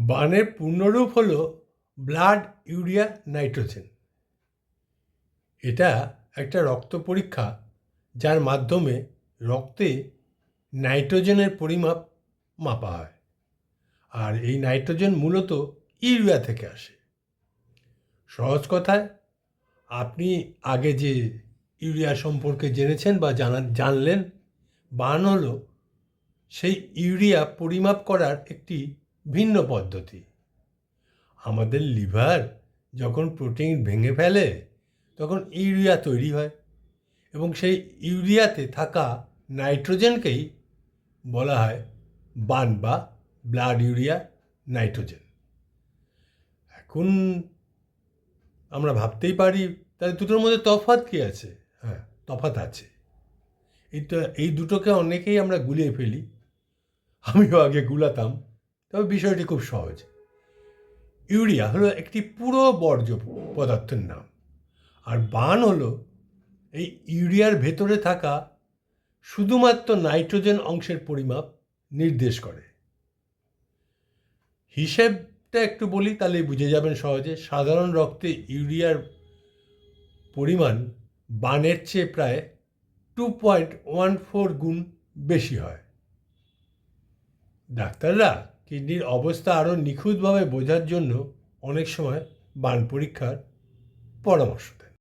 বানের পূর্ণরূপ হল ব্লাড ইউরিয়া নাইট্রোজেন। এটা একটা রক্ত পরীক্ষা যার মাধ্যমে রক্তে নাইট্রোজেনের পরিমাপ মাপা হয়। আর এই নাইট্রোজেন মূলত ইউরিয়া থেকে আসে। সহজ কথায়, আপনি আগে যে ইউরিয়া সম্পর্কে জেনেছেন বা জানলেন, বান হলো সেই ইউরিয়া পরিমাপ করার একটি ভিন্ন পদ্ধতি। আমাদের লিভার যখন প্রোটিন ভেঙে ফেলে তখন ইউরিয়া তৈরি হয় এবং সেই ইউরিয়াতে থাকা নাইট্রোজেনকেই বলা হয় বান বা ব্লাড ইউরিয়া নাইট্রোজেন। এখন আমরা ভাবতেই পারি তাহলে দুটোর মধ্যে তফাৎ কী আছে? হ্যাঁ, তফাৎ আছে। এই দুটোকে অনেকেই আমরা গুলিয়ে ফেলি, আমিও আগে গুলাতাম। তবে বিষয়টি খুব সহজ। ইউরিয়া হলো একটি পুরো বর্জ্য পদার্থের নাম, আর বান হলো এই ইউরিয়ার ভেতরে থাকা শুধুমাত্র নাইট্রোজেন অংশের পরিমাপ নির্দেশ করে। হিসেবটা একটু বলি, তাহলে বুঝে যাবেন সহজে। সাধারণ রক্তে ইউরিয়ার পরিমাণ বানের চেয়ে প্রায় 2.14 গুণ বেশি হয়। ডাক্তাররা কিডনির অবস্থা আরও নিখুঁতভাবে বোঝার জন্য অনেক সময় বান পরীক্ষার পরামর্শ দেয়।